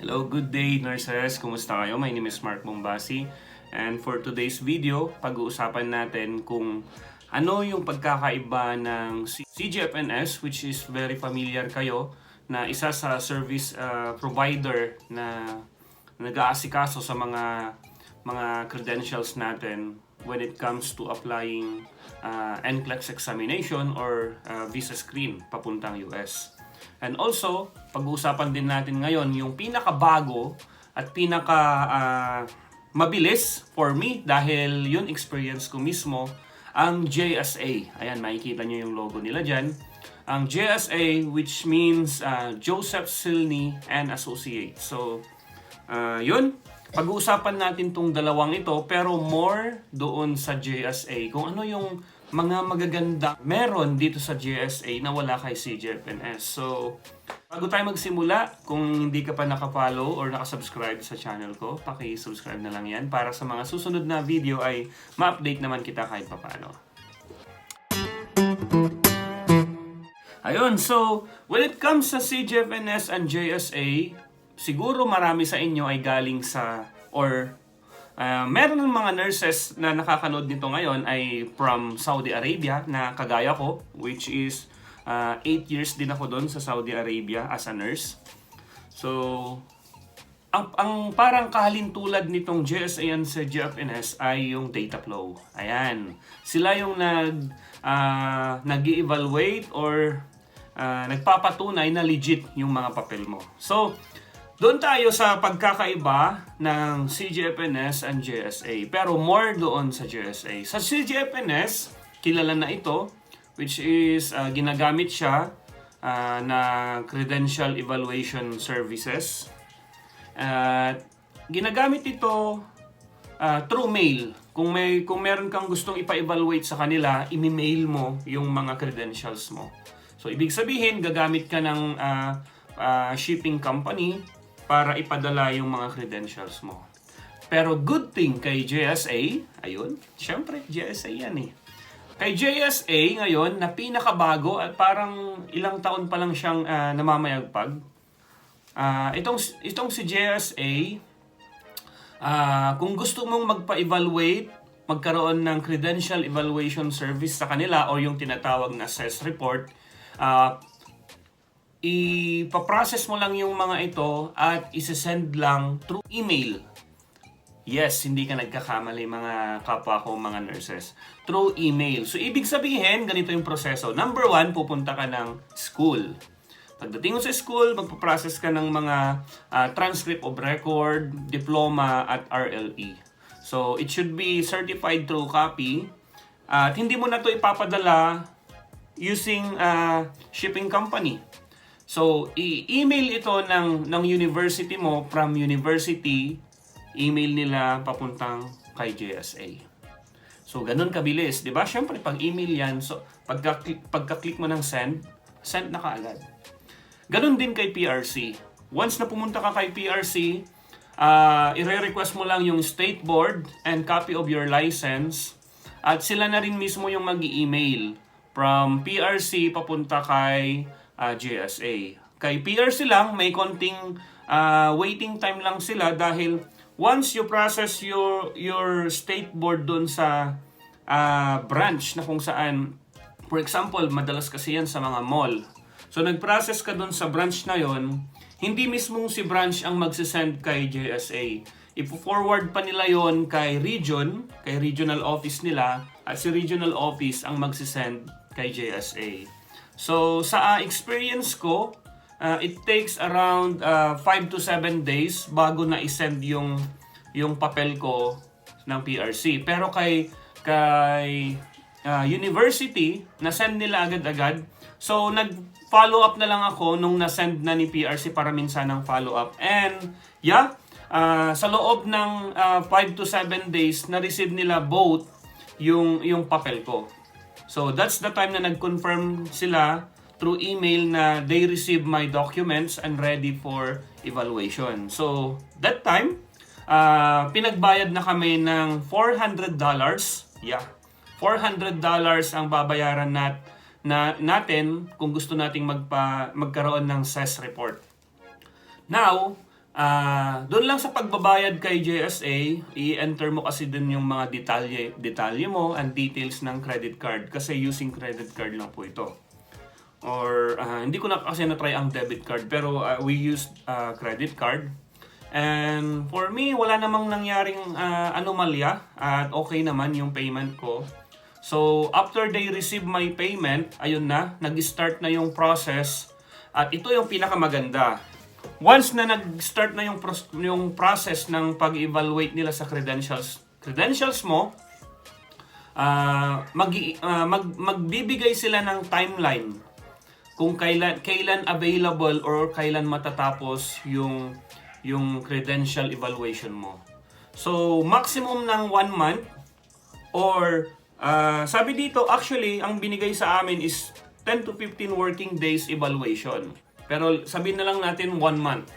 Hello, good day nurses! Kumusta kayo? My name is Mark Bombasi. And for today's video, pag-uusapan natin kung ano yung pagkakaiba ng CGFNS, which is very familiar kayo, na isa sa service provider na nag-aasikaso sa mga credentials natin when it comes to applying NCLEX examination or visa screen papuntang US. And also, pag-uusapan din natin ngayon yung pinakabago at mabilis for me dahil yun experience ko mismo, ang JSA. Ayan, makikita nyo yung logo nila dyan. Ang JSA, which means Joseph Silney and Associates. So, yun. Pag-uusapan natin tong dalawang ito, pero more doon sa JSA. Kung ano yung mga magaganda meron dito sa JSA na wala kay CGFNS. So, bago tayo magsimula, kung hindi ka pa naka-follow or naka-subscribe sa channel ko, paki-subscribe na lang yan para sa mga susunod na video ay ma-update naman kita kahit papaano. Ayun, so, when it comes sa CGFNS and JSA, siguro marami sa inyo ay galing sa, or meron ng mga nurses na nakakanood nito ngayon ay from Saudi Arabia na kagaya ko, which is 8 years din ako doon sa Saudi Arabia as a nurse. So, ang parang kahalintulad nitong JSA and CGFNS ay yung data flow. Ayan. Sila yung nag-evaluate or nagpapatunay na legit yung mga papel mo. So, doon tayo sa pagkakaiba ng CGFNS and JSA. Pero more doon sa JSA. Sa CGFNS, kilala na ito, which is ginagamit siya na Credential Evaluation Services. Ginagamit ito through mail. Kung meron kang gustong ipa-evaluate sa kanila, imi-mail mo yung mga credentials mo. So, ibig sabihin, gagamit ka ng shipping company para ipadala yung mga credentials mo. Pero good thing kay JSA, ayun, syempre, JSA yan eh. Kay JSA ngayon, na pinakabago at parang ilang taon pa lang siyang namamayagpag. Itong si JSA, kung gusto mong magpa-evaluate, magkaroon ng Credential Evaluation Service sa kanila o yung tinatawag na CES report, ipaprocess mo lang yung mga ito at isesend lang through email. Yes, hindi ka nagkakamali mga kapwa ko mga nurses. Through email. So, ibig sabihin, ganito yung proseso. Number 1, pupunta ka ng school. Pagdating mo sa school, magpaprocess ka ng mga transcript of record, diploma, at RLE. So, it should be certified through copy. At hindi mo na ito ipapadala using shipping company. So, i-email ito ng university mo, from university, email nila papuntang kay JSA. So, ganun kabilis, di ba? Siyempre, pag email yan, so, pagka-click mo ng send na kaagad. Ganun din kay PRC. Once na pumunta ka kay PRC, i-request mo lang yung state board and copy of your license, at sila na rin mismo yung mag-email from PRC papunta kay JSA. Kay PRC lang, may konting waiting time lang sila dahil once you process your state board doon sa branch na kung saan, for example, madalas kasi yan sa mga mall. So, nag-process ka doon sa branch na yon, hindi mismong si branch ang magsisend kay JSA. Ipo-forward pa nila yon kay regional office nila, at si regional office ang magsisend kay JSA. So, sa experience ko, it takes around 5 to 7 days bago na isend yung papel ko ng PRC. Pero kay university, na-send nila agad-agad. So, nag-follow up na lang ako nung na-send na ni PRC para minsan ng follow up. And, yeah, sa loob ng 5 to 7 days, na-receive nila both yung papel ko. So, that's the time na nag-confirm sila through email na they receive my documents and ready for evaluation. So, that time, pinagbayad na kami ng $400. Yeah, $400 ang babayaran natin kung gusto nating magkaroon ng CES report. Now, Doon lang sa pagbabayad kay JSA, i-enter mo kasi dun yung mga detalye mo and details ng credit card kasi using credit card lang po ito. Or hindi ko na kasi na-try ang debit card pero we used credit card. And for me, wala namang nangyaring anomalya at okay naman yung payment ko. So, after they receive my payment, ayun na, nag-start na yung process. At ito yung pinakamaganda. Once na nag-start na yung process ng pag-evaluate nila sa credentials mo, magbibigay sila ng timeline kung kailan available or kailan matatapos yung credential evaluation mo. So, maximum ng 1 month or sabi dito, actually, ang binigay sa amin is 10 to 15 working days evaluation. Pero sabihin na lang natin 1 month.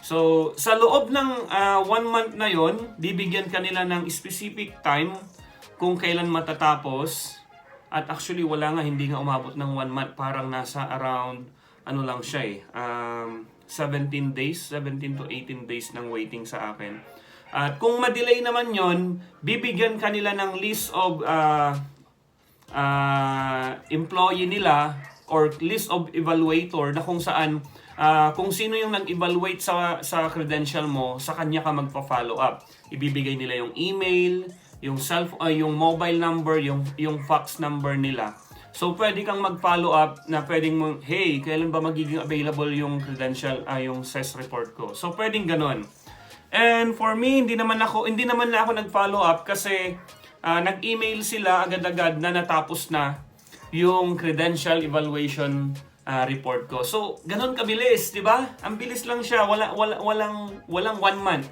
So, sa loob ng 1 month na yon, bibigyan kanila ng specific time kung kailan matatapos. At actually, wala nga, hindi nga umabot ng 1 month. Parang nasa around, ano lang siya 17 to 18 days ng waiting sa akin. At kung ma-delay naman yon, bibigyan kanila ng list of employee nila or list of evaluator na kung saan kung sino yung nag-evaluate sa credential mo, sa kanya ka magpa-follow up. Ibibigay nila yung email, yung yung mobile number, yung fax number nila. So pwede kang mag-follow up na pwedeng mo, hey, kailan ba magiging available yung credential, yung SES report ko. So pwedeng ganon. And for me, hindi naman na ako nag-follow up kasi nag-email sila agad-agad na natapos na yung credential evaluation report ko. So, ganun kabilis, di ba? Ang bilis lang siya, walang 1 month.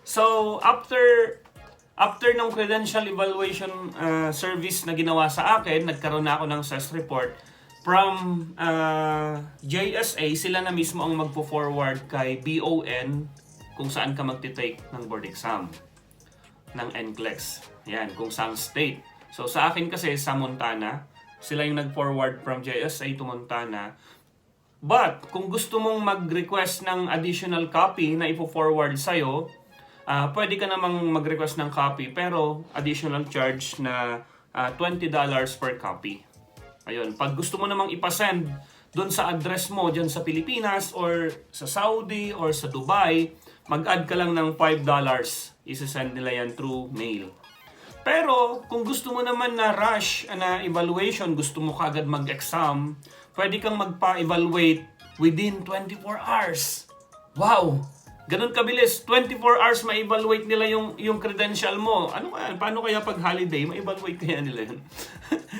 So, after ng credential evaluation service na ginawa sa akin, nagkaroon na ako ng SES report from JSA, sila na mismo ang magpo-forward kay BON kung saan ka magti-take ng board exam ng NCLEX. Yan, kung saan state. So sa akin kasi sa Montana, sila yung nag-forward from JSA to Montana. But kung gusto mong mag-request ng additional copy na ipo-forward sa'yo, pwede ka namang mag-request ng copy pero additional charge na $20 per copy. Ayun, pag gusto mo namang ipasend doon sa address mo dyan sa Pilipinas or sa Saudi or sa Dubai, mag-add ka lang ng $5. Isasend nila yan through mail. Pero kung gusto mo naman na rush na evaluation, gusto mo kagad mag-exam, pwede kang magpa-evaluate within 24 hours. Wow! Ganun kabilis. 24 hours ma-evaluate nila yung credential mo. Ano kaya? Paano kaya pag holiday? Ma-evaluate kaya nila yun?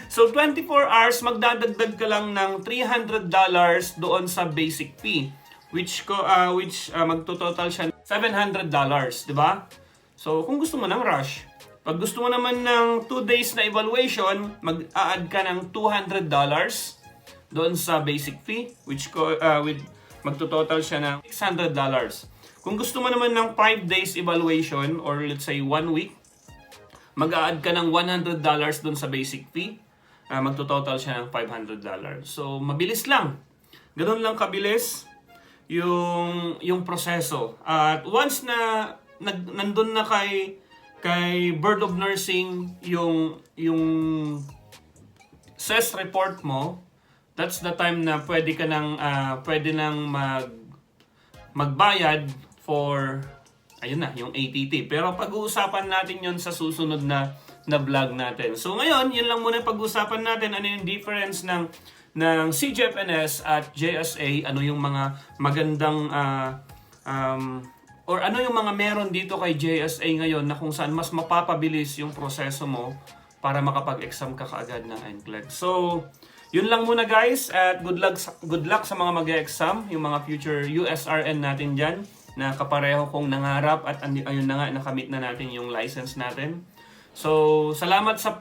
So 24 hours, magdadagdag ka lang ng $300 doon sa basic fee. Which magto-total siya $700, di ba? So kung gusto mo ng rush, pag gusto mo naman ng 2 days na evaluation, mag-a-add ka ng $200 doon sa basic fee, which magto-total siya ng $600. Kung gusto mo naman ng 5 days evaluation, or let's say 1 week, mag-a-add ka ng $100 doon sa basic fee, magto-total siya ng $500. So, mabilis lang. Ganun lang kabilis yung proseso. At once na nandun na kay Board of Nursing yung SES report mo, that's the time na pwede nang magbayad for ayun na, yung ATT. Pero pag-uusapan natin yon sa susunod na vlog natin. So ngayon, yun lang muna pag-uusapan natin, ano yung difference ng CGFNS at JSA, ano yung mga magandang or ano yung mga meron dito kay JSA ngayon na kung saan mas mapapabilis yung proseso mo para makapag-exam ka kaagad ng NCLEX. So, yun lang muna guys, at good luck sa mga mag-exam, yung mga future USRN natin dyan na kapareho kong nangarap at ayun na nga, nakamit na natin yung license natin. So, salamat sa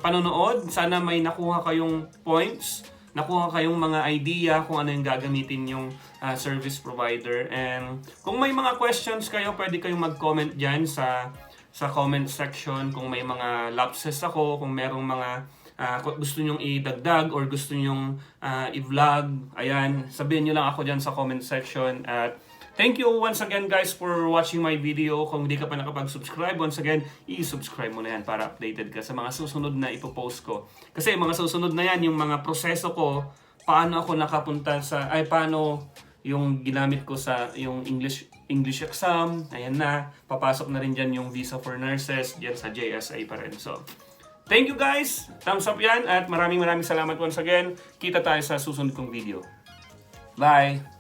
panonood. Sana may nakuha kayong points, nakuha kayong mga idea kung ano yung gagamitin yung service provider. And kung may mga questions kayo, pwede kayong mag-comment dyan sa comment section. Kung may mga lapses ako, kung merong mga gusto nyong idagdag or gusto nyong i-vlog, ayan, sabihin nyo lang ako dyan sa comment section. At Thank you once again guys for watching my video. Kung hindi ka pa nakapag-subscribe, once again, i-subscribe mo na yan para updated ka sa mga susunod na ipopost ko. Kasi mga susunod na yan, yung mga proseso ko, paano ako nakapunta sa, paano yung ginamit ko sa yung English exam, ayan na, papasok na rin dyan yung visa for nurses, dyan sa JSA pa rin. So, thank you guys, thumbs up yan, at maraming salamat once again. Kita tayo sa susunod kong video. Bye!